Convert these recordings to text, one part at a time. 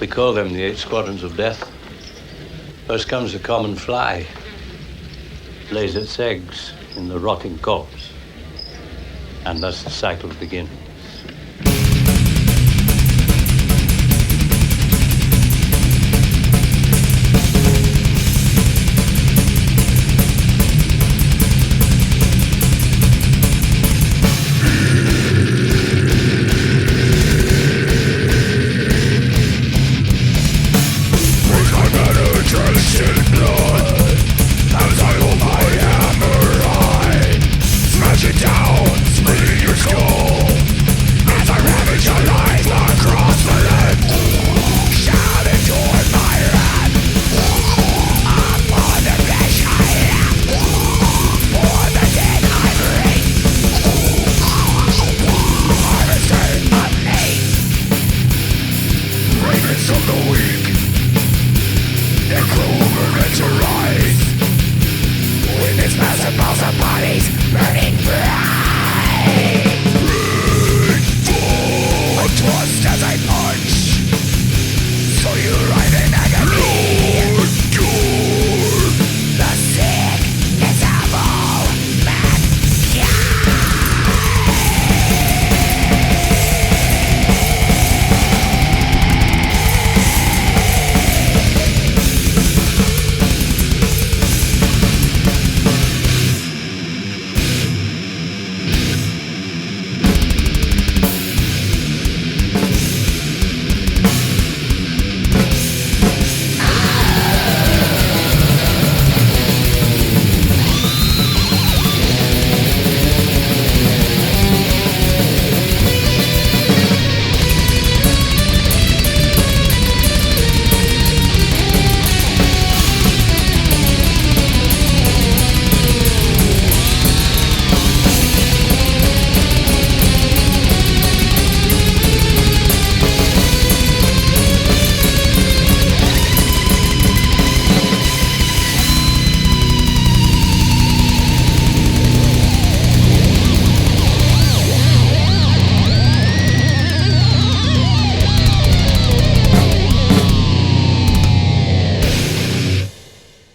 We call them the 8 squadrons of death. First comes the common fly, lays its eggs in the rotting corpse, and thus the cycle begins.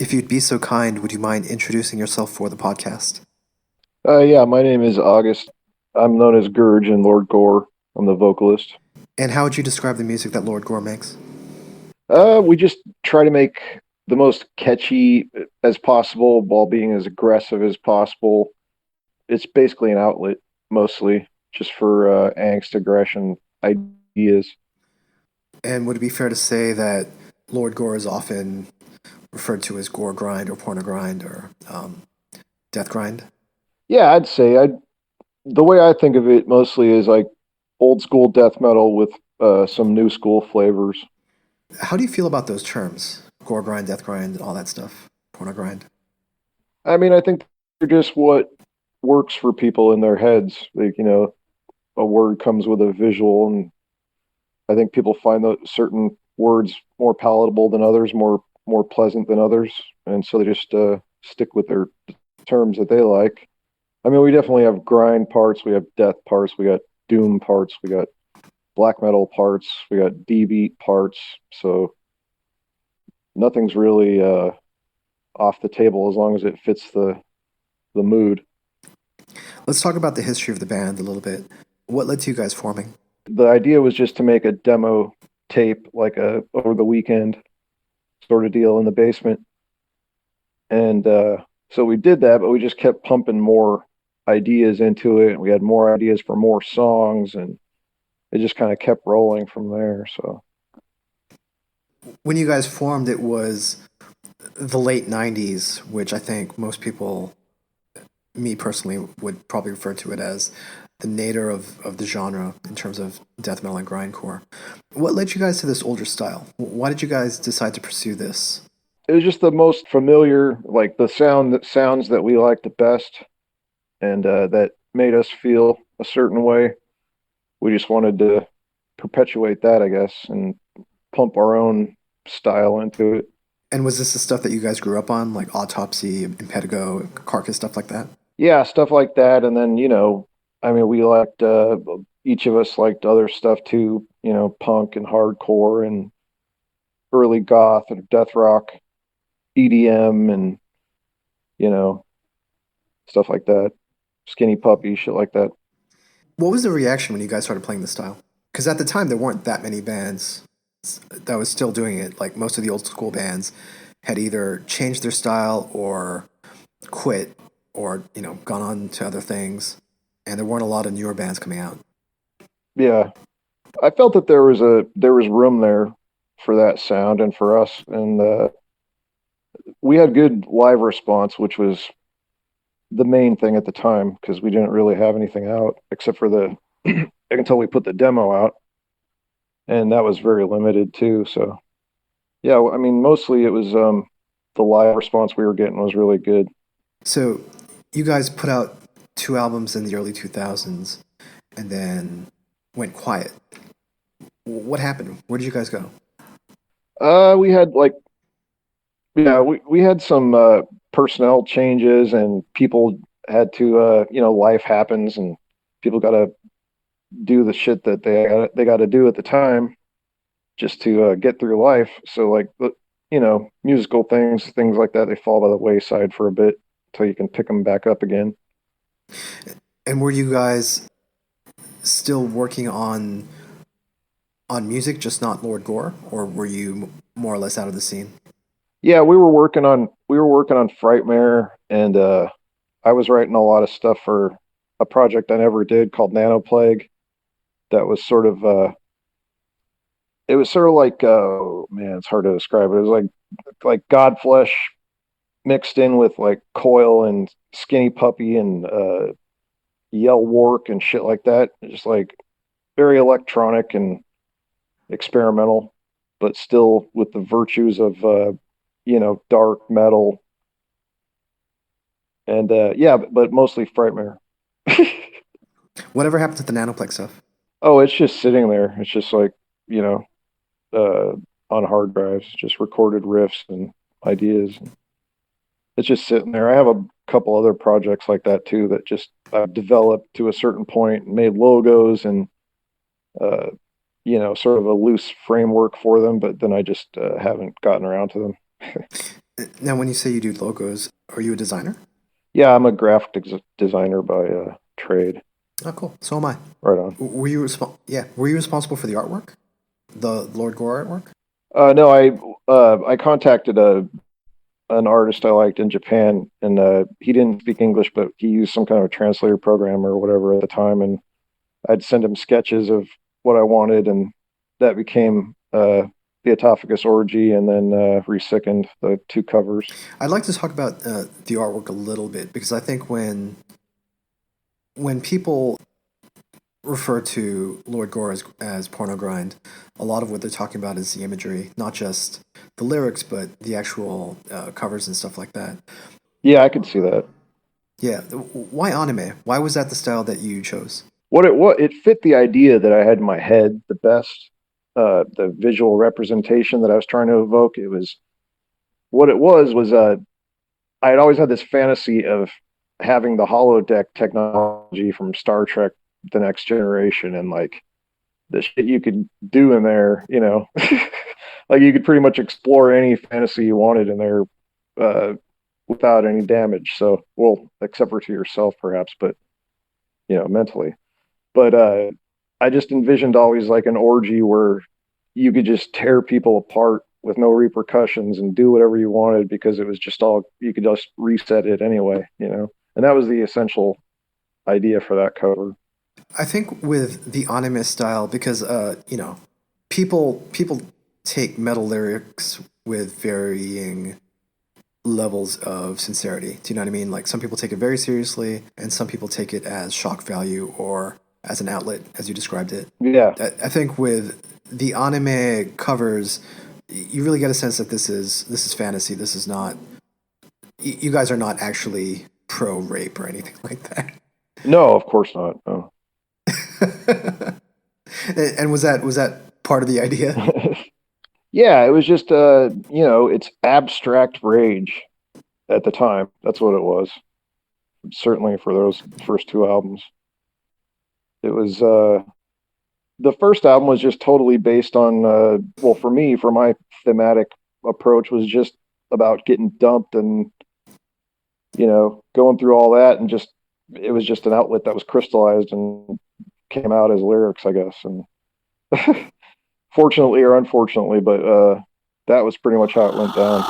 If you'd be so kind, would you mind introducing yourself for the podcast? Yeah, my name is August. I'm known as Gurge in Lord Gore. I'm the vocalist. And how would you describe the music that Lord Gore makes? We just try to make the most catchy as possible while being as aggressive as possible. It's basically an outlet, mostly, just for angst, aggression, ideas. And would it be fair to say that Lord Gore is often referred to as gore grind or porno grind or death grind? Yeah, I'd say the way I think of it mostly is like old school death metal with some new school flavors. How do you feel about those terms? Gore grind, death grind, all that stuff. Porno grind. I mean, I think they're just what works for people in their heads. Like, a word comes with a visual, and I think people find that certain words more palatable than others, more pleasant than others, and so they just stick with their terms that they like. I mean, we definitely have grind parts, we have death parts, we got doom parts, we got black metal parts, we got D-beat parts, so nothing's really off the table as long as it fits the mood. Let's talk about the history of the band a little bit. What led to you guys forming? The idea was just to make a demo tape, like over the weekend sort of deal in the basement. And so we did that, but we just kept pumping more ideas into it. We had more ideas for more songs, and it just kind of kept rolling from there. So when you guys formed, it was the late 90s, which I think most people, me personally, would probably refer to it as the nadir of the genre in terms of death metal and grindcore. What led you guys to this older style? Why did you guys decide to pursue this? It was just the most familiar, like the sounds that we liked the best, and that made us feel a certain way. We just wanted to perpetuate that, I guess, and pump our own style into it. And was this the stuff that you guys grew up on, like Autopsy, Impetigo, Carcass, stuff like that? Yeah, stuff like that. And then, I mean, we liked, each of us liked other stuff too, punk and hardcore. And early goth and death rock, EDM, and you know, stuff like that. Skinny Puppy, shit like that. What was the reaction when you guys started playing this style? Because at the time there weren't that many bands that was still doing it. Like most of the old school bands had either changed their style or quit or gone on to other things, and there weren't a lot of newer bands coming out. Yeah, I felt that there was room there for that sound and for us, and we had good live response, which was the main thing at the time because we didn't really have anything out except for the until we put the demo out, and that was very limited too. So yeah, I mean, mostly it was the live response we were getting was really good. So you guys put out two albums in the early 2000s and then went quiet. What happened? Where did you guys go? We had like yeah, we had some personnel changes and people had to life happens and people got to do the shit that they got to do at the time just to get through life. So like musical things like that, they fall by the wayside for a bit until you can pick them back up again. And were you guys still working on music, just not Lord Gore, or were you more or less out of the scene? Yeah, we were working on Frightmare, and I was writing a lot of stuff for a project I never did called Nanoplague. That was sort of it was sort of like man, it's hard to describe it. It was like Godflesh mixed in with like Coil and Skinny Puppy and Yell Work and shit like that. Just like very electronic and experimental, but still with the virtues of dark metal and yeah, but mostly Frightmare. Whatever happened to the Nanoplex stuff? Oh, it's just sitting there. It's just like you know uh, on hard drives, just recorded riffs and ideas. It's just sitting there. I have a couple other projects like that too that just I've developed to a certain point, and made logos and uh, sort of a loose framework for them, but then I just haven't gotten around to them. Now, when you say you do logos, are you a designer? Yeah, I'm a designer by trade. Oh, cool. So am I. Right on. Yeah. Were you responsible for the artwork? The Lord Gore artwork? No, I contacted an artist I liked in Japan, and he didn't speak English, but he used some kind of translator program or whatever at the time, and I'd send him sketches of what I wanted, and that became the Autophagus Orgy, and then Resickened, the two covers. I'd like to talk about the artwork a little bit because I think when people refer to Lord Gore as porno grind, a lot of what they're talking about is the imagery, not just the lyrics, but the actual covers and stuff like that. Yeah, I could see that. Yeah, why anime? Why was that the style that you chose? What it fit the idea that I had in my head the best. The visual representation that I was trying to evoke. It was what it was I had always had this fantasy of having the holodeck technology from Star Trek: The Next Generation, and like the shit you could do in there, like you could pretty much explore any fantasy you wanted in there without any damage. So, well, except for to yourself, perhaps, but mentally. But I just envisioned always like an orgy where you could just tear people apart with no repercussions and do whatever you wanted because it was just all you could just reset it anyway, And that was the essential idea for that cover. I think with the anime style, because people take metal lyrics with varying levels of sincerity. Do you know what I mean? Like some people take it very seriously, and some people take it as shock value or as an outlet, as you described it. Yeah. I think with the anime covers, you really get a sense that this is fantasy. This is not. You guys are not actually pro rape or anything like that. No, of course not. No. And was that part of the idea? Yeah, it was just it's abstract rage at the time. That's what it was. Certainly for those first two albums. It was the first album was just totally based on, well, for me, for my thematic approach, was just about getting dumped and, going through all that, and just, it was just an outlet that was crystallized and came out as lyrics, I guess. And fortunately or unfortunately, but that was pretty much how it went down.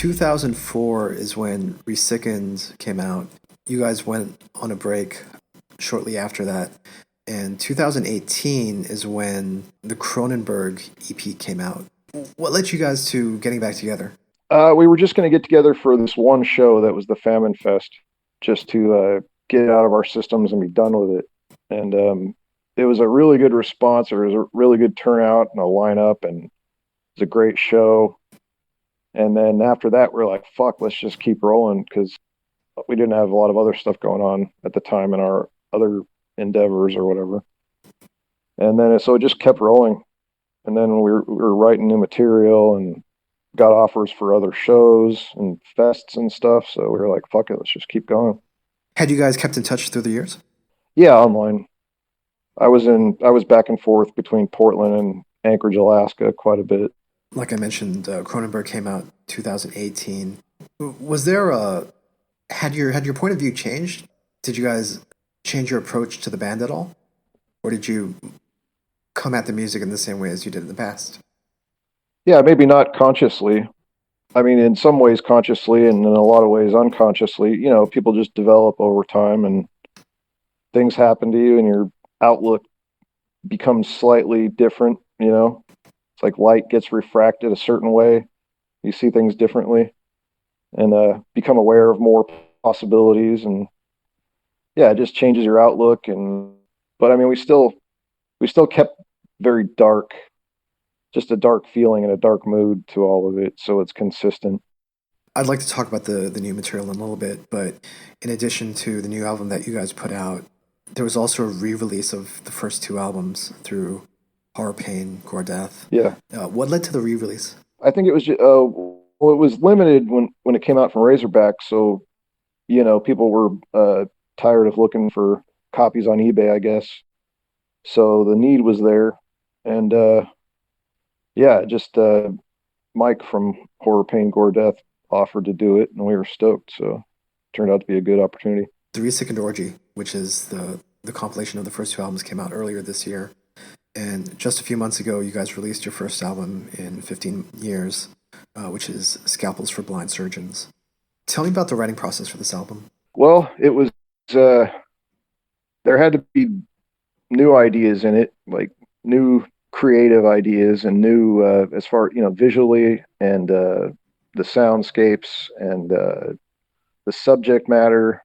2004 is when Resickened came out. You guys went on a break shortly after that. And 2018 is when the Cronenberg EP came out. What led you guys to getting back together? We were just going to get together for this one show that was the Famine Fest, just to get it out of our systems and be done with it. And it was a really good response. There was a really good turnout and a lineup, and it was a great show. And then after that, we're like, fuck, let's just keep rolling, because we didn't have a lot of other stuff going on at the time in our other endeavors or whatever. And then so it just kept rolling. And then we were writing new material and got offers for other shows and fests and stuff. So we were like, fuck it, let's just keep going. Had you guys kept in touch through the years? Yeah, online. I was back and forth between Portland and Anchorage, Alaska quite a bit. Like I mentioned, Cronenberg came out 2018. Was there had your point of view changed? Did you guys change your approach to the band at all? Or did you come at the music in the same way as you did in the past? Yeah, maybe not consciously. I mean, in some ways consciously, and in a lot of ways unconsciously. You know, people just develop over time, and things happen to you, and your outlook becomes slightly different, you know? It's like light gets refracted a certain way. You see things differently, and become aware of more possibilities, and yeah, it just changes your outlook. But I mean, we still kept very dark, just a dark feeling and a dark mood to all of it, so it's consistent. I'd like to talk about the new material in a little bit, but in addition to the new album that you guys put out, there was also a re-release of the first two albums through Horror, Pain, Gore, Death. Yeah. What led to the re-release? I think it was, it was limited when it came out from Razorback, so people were tired of looking for copies on eBay, I guess. So the need was there, and yeah, just Mike from Horror, Pain, Gore, Death offered to do it, and we were stoked. So it turned out to be a good opportunity. Three Sick and Orgy, which is the compilation of the first two albums, came out earlier this year. And just a few months ago, you guys released your first album in 15 years, which is Scalpels For Blind Surgeons. Tell me about the writing process for this album. Well, it was, there had to be new ideas in it, like new creative ideas and new, as far, visually and the soundscapes and the subject matter.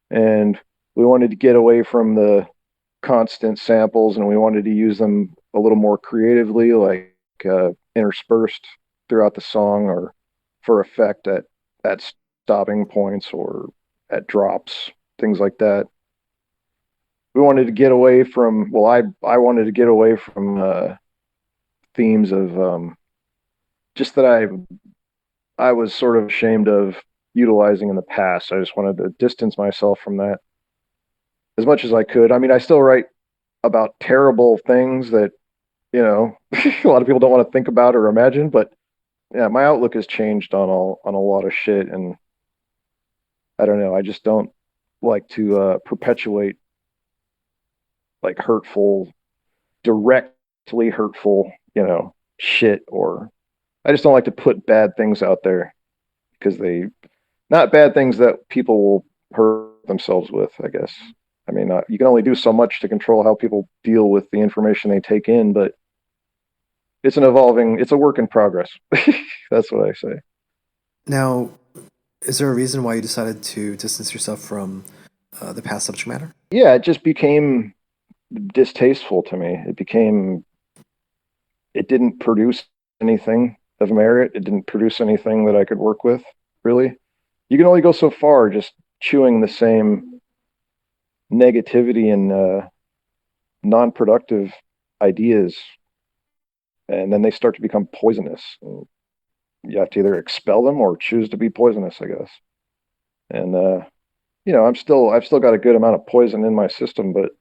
And we wanted to get away from the constant samples, and we wanted to use them a little more creatively, like interspersed throughout the song or for effect at stopping points or at drops, things like that. We wanted to get away from, I wanted to get away from themes of just that I was sort of ashamed of utilizing in the past. I just wanted to distance myself from that as much as I could. I mean, I still write about terrible things that, a lot of people don't want to think about or imagine, but yeah, my outlook has changed on a lot of shit. And I don't know, I just don't like to perpetuate like hurtful, directly hurtful, shit, or I just don't like to put bad things out there because not bad things that people will hurt themselves with, I guess. I mean, you can only do so much to control how people deal with the information they take in, but it's a work in progress. That's what I say. Now, is there a reason why you decided to distance yourself from the past subject matter? Yeah, it just became distasteful to me. It didn't produce anything of merit. It didn't produce anything that I could work with, really. You can only go so far just chewing the same negativity and non-productive ideas, and then they start to become poisonous. And you have to either expel them or choose to be poisonous, I guess. And I've still got a good amount of poison in my system, but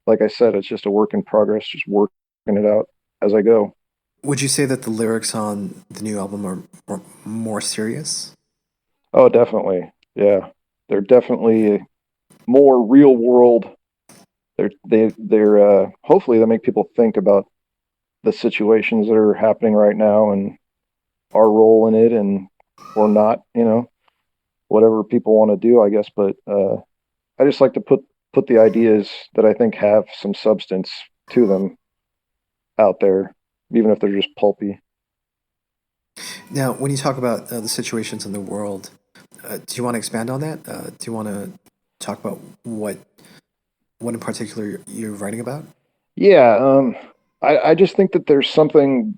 like I said, it's just a work in progress, just working it out as I go. Would you say that the lyrics on the new album are more serious? Oh, definitely. Yeah, they're definitely more real world. They're hopefully they make people think about the situations that are happening right now and our role in it, and or not, whatever people want to do, I guess. But I just like to put the ideas that I think have some substance to them out there, even if they're just pulpy. Now, when you talk about the situations in the world, do you want to expand on that? Do you want to talk about what in particular you're writing about? Yeah, I just think that there's something.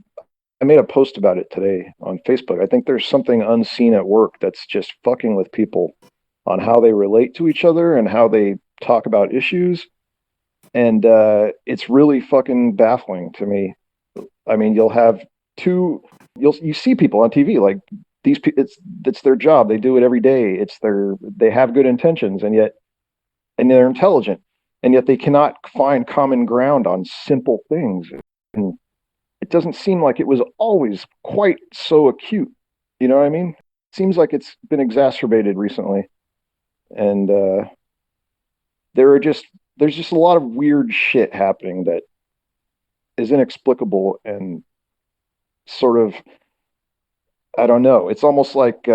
I made a post about it today on Facebook. I think there's something unseen at work that's just fucking with people on how they relate to each other and how they talk about issues. And it's really fucking baffling to me. I mean, you see people on TV like these people, it's their job. They do it every day. They have good intentions, and they're intelligent, and yet they cannot find common ground on simple things. And it doesn't seem like it was always quite so acute. You know what I mean? It seems like it's been exacerbated recently. And there's just a lot of weird shit happening that is inexplicable and sort of, I don't know. It's almost like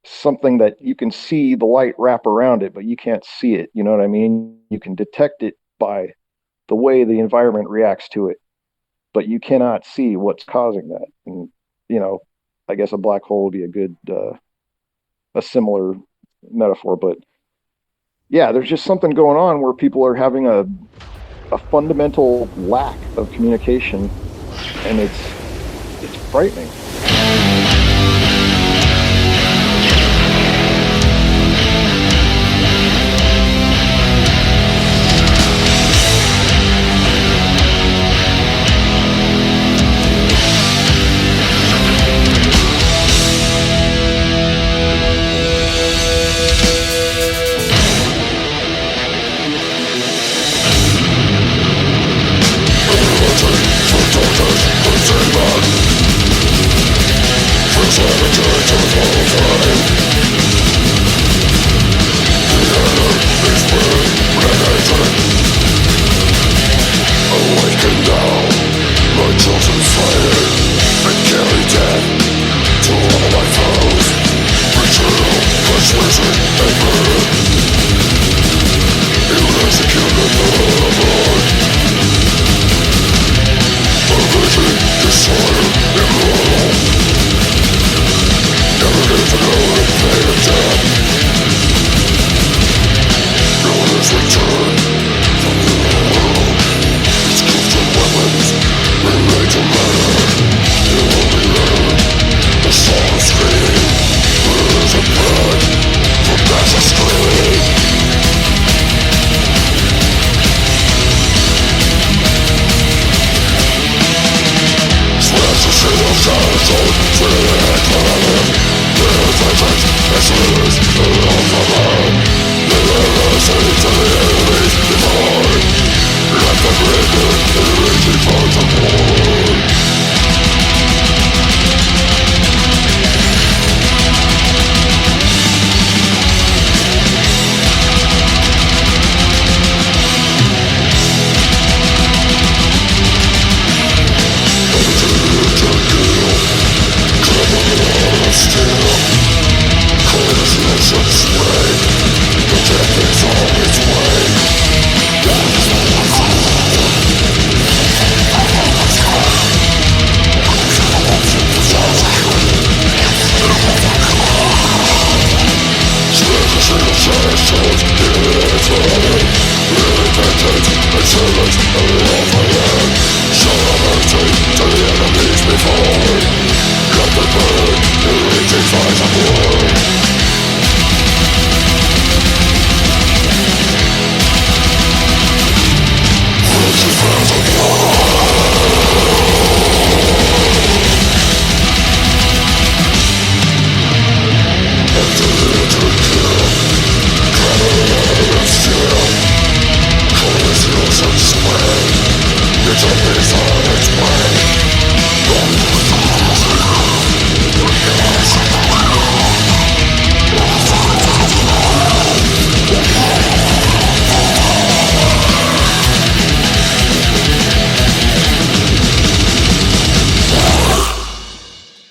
something that you can see the light wrap around it, but you can't see it. You know what I mean? You can detect it by the way the environment reacts to it, but you cannot see what's causing that. And, I guess a black hole would be a similar metaphor, but yeah, there's just something going on where people are having a fundamental lack of communication, and it's frightening.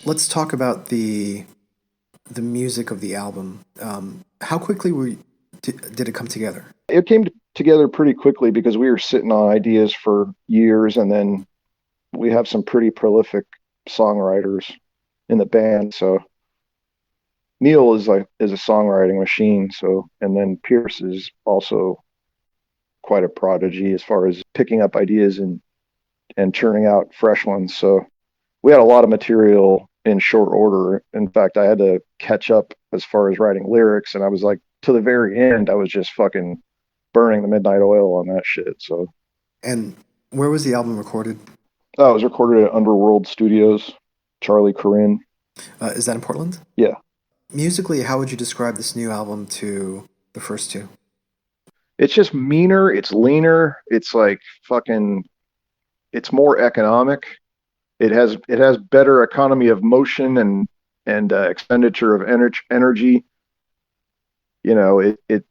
Let's talk about the music of the album. How quickly did it come together? It came together pretty quickly because we were sitting on ideas for years, and then we have some pretty prolific songwriters in the band. So Neil is a songwriting machine. So, and then Pierce is also quite a prodigy as far as picking up ideas and churning out fresh ones. So we had a lot of material in short order. In fact, I had to catch up as far as writing lyrics, and I was like, to the very end, I was just fucking burning the midnight oil on that shit. So, and where was the album recorded? Oh, it was recorded at Underworld Studios, Charlie Corinne. Is that in Portland? Yeah. Musically, how would you describe this new album to the first two? It's just meaner. It's leaner. It's like fucking. It's more economic. It has better economy of motion and expenditure of energy. You know, it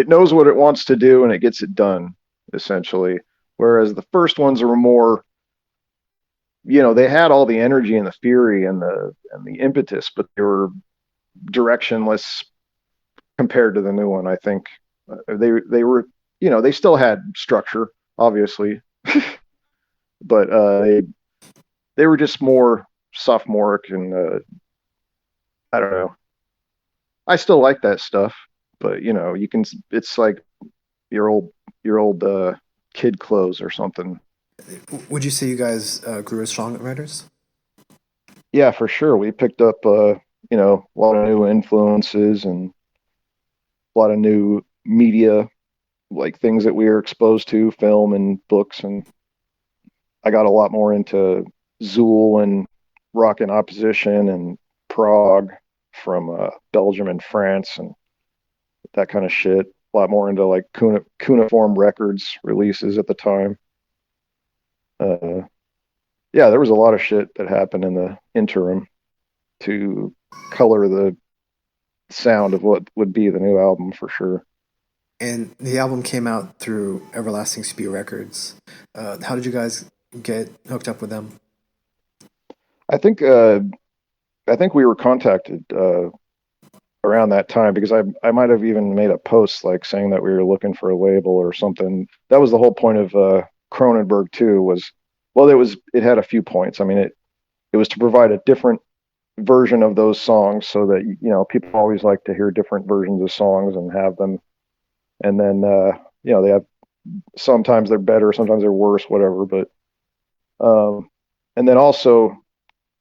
knows what it wants to do and it gets it done, essentially. Whereas the first ones were more, you know, they had all the energy and the fury and the impetus, but they were directionless compared to the new one. I think they were, you know, they still had structure, obviously, but they were just more sophomoric and I don't know. I still like that stuff, but you know, it's like your old kid clothes or something. Would you say you guys grew as songwriters? Yeah, for sure. We picked up you know, a lot of new influences and a lot of new media, like things that we were exposed to, film and books, and I got a lot more into Zool and Rock in Opposition and prog from Belgium and France and that kind of shit. A lot more into like Cuneiform Records releases at the time. Yeah, there was a lot of shit that happened in the interim to color the sound of what would be the new album for sure. And the album came out through Everlasting Spew Records. How did you guys get hooked up with them? I think we were contacted around that time because I might have even made a post like saying that we were looking for a label or something. That was the whole point of Cronenberg too. It had a few points. I mean, it was to provide a different version of those songs so that, you know, people always like to hear different versions of songs and have them. And then you know, they have, sometimes they're better, sometimes they're worse, whatever. But and then also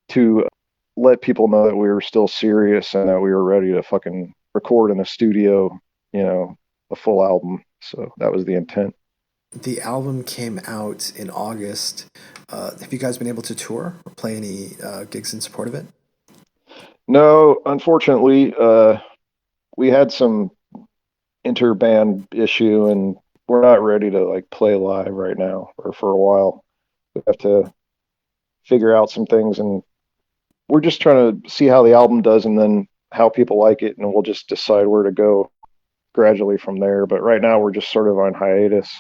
to let people know that we were still serious and that we were ready to fucking record in the studio, you know, a full album. So that was the intent. The album came out in August. Have you guys been able to tour or play any gigs in support of it? No, unfortunately, we had some interband issue and we're not ready to like play live right now or for a while. We have to figure out some things, and we're just trying to see how the album does and then how people like it, and we'll just decide where to go gradually from there. But right now we're just sort of on hiatus.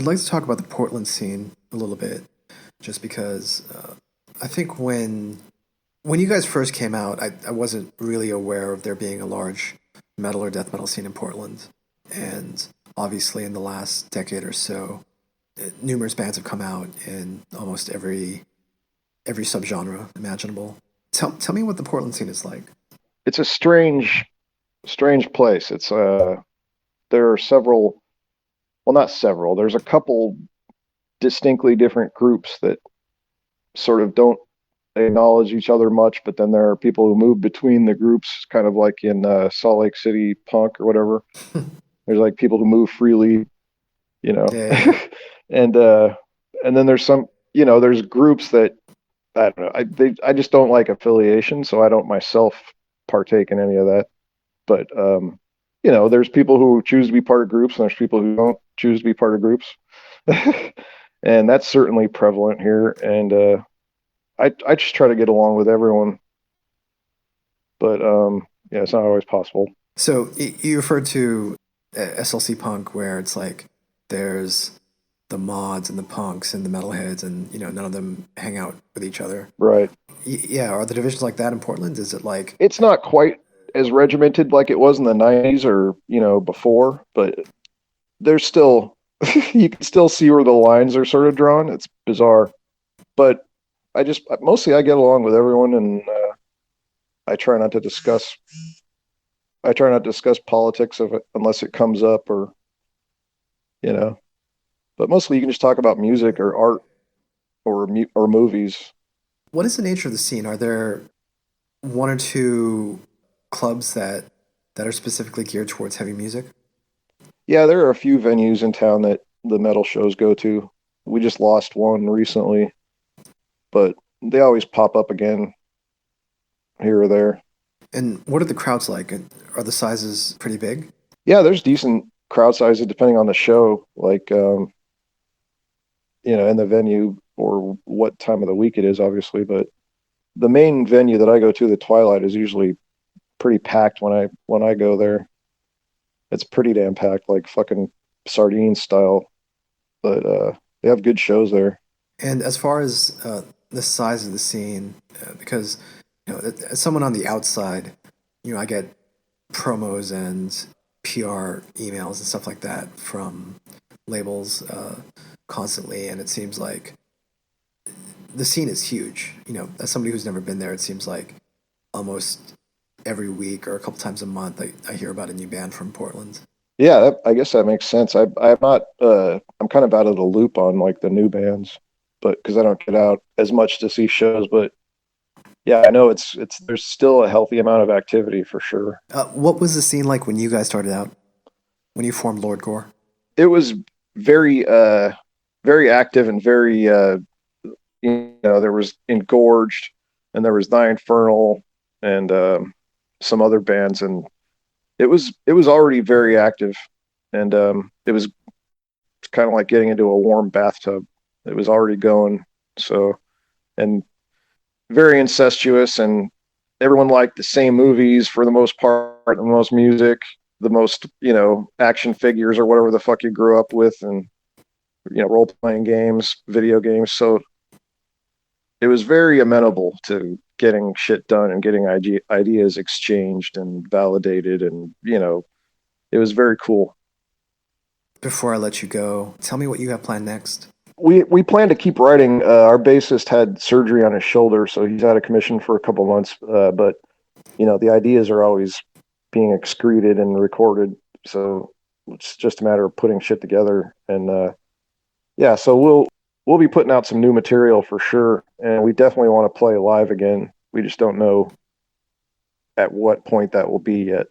like to talk about the Portland scene a little bit, just because I think when you guys first came out, I wasn't really aware of there being a large metal or death metal scene in Portland. And obviously, in the last decade or so, numerous bands have come out in almost every subgenre imaginable. Tell me what the Portland scene is like. It's a strange place. It's there are several, well, not several. There's a couple distinctly different groups that sort of don't acknowledge each other much, but then there are people who move between the groups, kind of like in Salt Lake City punk or whatever. There's like people who move freely, you know. Yeah. and and then there's some, there's groups that I don't know. I just don't like affiliation, so I don't myself partake in any of that. But there's people who choose to be part of groups, and there's people who don't choose to be part of groups, and that's certainly prevalent here. And I just try to get along with everyone, but yeah, it's not always possible. So you referred to SLC punk, where it's like there's the mods and the punks and the metalheads, and none of them hang out with each other. Right. Yeah, are the divisions like that in Portland? Is it like it's not quite as regimented like it was in the 90s or before, but there's still you can still see where the lines are sort of drawn. It's bizarre, but I get along with everyone, and I try not to discuss politics of it unless it comes up, or but mostly you can just talk about music or art or movies. What is the nature of the scene? Are there one or two clubs that are specifically geared towards heavy music? Yeah, there are a few venues in town that the metal shows go to. We just lost one recently, but they always pop up again here or there. And what are the crowds like? Are the sizes pretty big? Yeah, there's decent crowd sizes depending on the show, like in the venue or what time of the week it is, obviously. But the main venue that I go to, the Twilight, is usually pretty packed when I go there. It's pretty damn packed, like fucking sardine style. But they have good shows there. And as far as the size of the scene, because as someone on the outside, I get promos and PR emails and stuff like that from labels constantly, and it seems like the scene is huge. As somebody who's never been there, it seems like almost every week or a couple times a month I hear about a new band from Portland. Yeah, I guess that makes sense. I'm not I'm kind of out of the loop on like the new bands, but because I don't get out as much to see shows. But yeah, I know it's there's still a healthy amount of activity for sure. What was the scene like when you guys started out, when you formed Lord Gore? It was very very active and very there was Engorged, and there was Thy Infernal, and some other bands, and it was already very active, and it was kind of like getting into a warm bathtub. It was already going, so, and very incestuous, and everyone liked the same movies for the most part, the most music, the most action figures or whatever the fuck you grew up with, and role playing games, video games. So it was very amenable to getting shit done and getting ideas exchanged and validated, and it was very cool. Before I let you go, tell me what you have planned next. We plan to keep writing. Our bassist had surgery on his shoulder, so he's out of commission for a couple months. But the ideas are always being excreted and recorded, so it's just a matter of putting shit together. And yeah, so we'll be putting out some new material for sure, and we definitely want to play live again. We just don't know at what point that will be yet.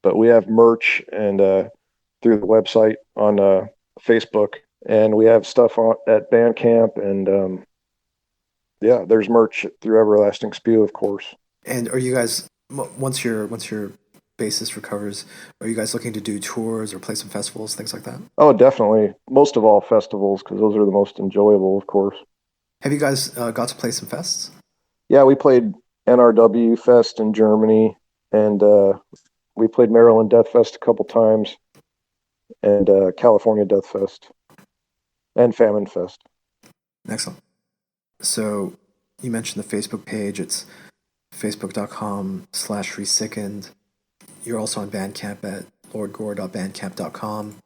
But we have merch and through the website on Facebook, and we have stuff at Bandcamp, and yeah, there's merch through Everlasting Spew, of course. And are you guys, once your bassist recovers, are you guys looking to do tours or play some festivals, things like that? Oh, definitely. Most of all festivals, because those are the most enjoyable, of course. Have you guys got to play some fests? Yeah, we played NRW Fest in Germany, and we played Maryland Death Fest a couple times, and California Death Fest. And Famine Fest. Excellent. So you mentioned the Facebook page. It's facebook.com/resickened. You're also on Bandcamp at lordgore.bandcamp.com.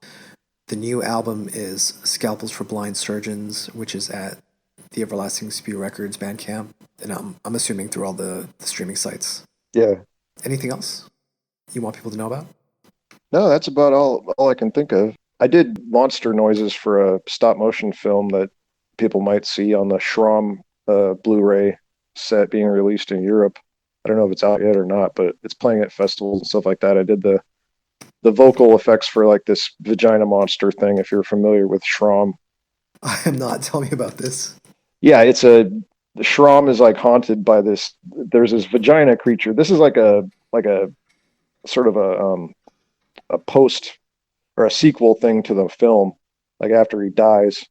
The new album is Scalpels For Blind Surgeons, which is at the Everlasting Spew Records Bandcamp, and I'm assuming through all the streaming sites. Yeah. Anything else you want people to know about? No, that's about all I can think of. I did monster noises for a stop motion film that people might see on the Schramm Blu-ray set being released in Europe. I don't know if it's out yet or not, but it's playing at festivals and stuff like that. I did the vocal effects for like this vagina monster thing, if you're familiar with Schramm. I am not. Tell me about this. Yeah, the Schramm is like haunted by this. There's this vagina creature. This is like a sort of a post or a sequel thing to the film, like after he dies,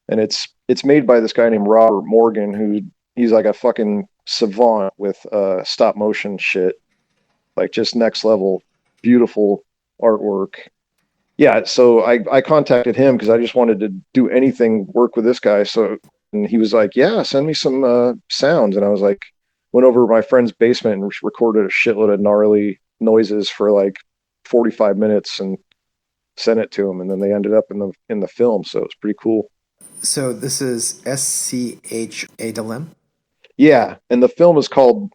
and it's made by this guy named Robert Morgan, he's like a fucking savant with stop motion shit, like just next level, beautiful artwork. Yeah, so I contacted him because I just wanted to do anything work with this guy. So, and he was like, "Yeah, send me some sounds." And I was like, went over to my friend's basement and recorded a shitload of gnarly noises for like 45 minutes and sent it to him, and then they ended up in the film. So it's pretty cool. So this is SCHAM? Yeah, and the film is called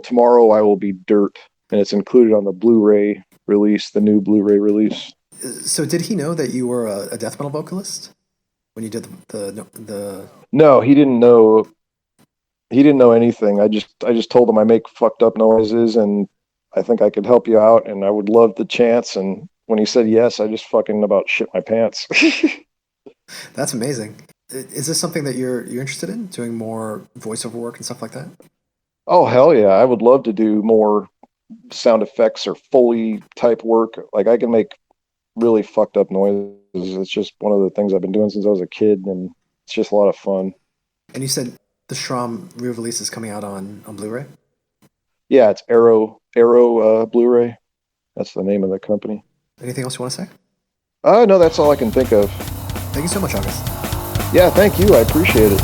Tomorrow I Will Be Dirt, and it's included on the Blu-ray release, the new Blu-ray release. So did he know that you were a death metal vocalist when you did the? No, he didn't know. He didn't know anything. I just told him I make fucked up noises, and I think I could help you out, and I would love the chance. And when he said yes, I just fucking about shit my pants. That's amazing. Is this something that you're interested in, doing more voiceover work and stuff like that? Oh hell yeah! I would love to do more sound effects or Foley type work. Like I can make really fucked up noises. It's just one of the things I've been doing since I was a kid, and it's just a lot of fun. And you said the Schramm re-release is coming out on Blu-ray? Yeah, it's Arrow Blu-ray. That's the name of the company. Anything else you want to say? No, that's all I can think of. Thank you so much, August. Yeah, thank you. I appreciate it.